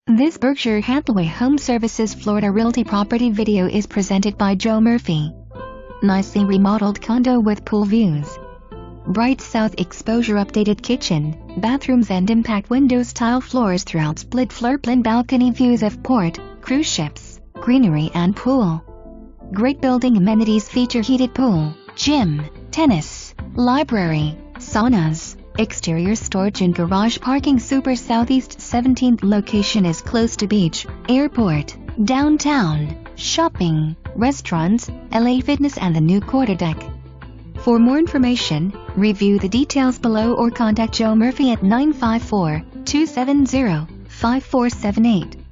This Berkshire Hathaway HomeServices Florida Realty property video is presented by Joe Murphy. Nicely remodeled condo with pool views. Bright south exposure, updated kitchen, bathrooms and impact windows, tile floors throughout, split floor plan, balcony views of port, cruise ships, greenery and pool. Great building amenities feature heated pool, gym, tennis, library, saunas, exterior storage and garage parking. Super Southeast 17th location is close to beach, airport, downtown, shopping, restaurants, LA Fitness and the new QUARTERDECK. For more information, review the details below or contact Joe Murphy at 954-270-5478.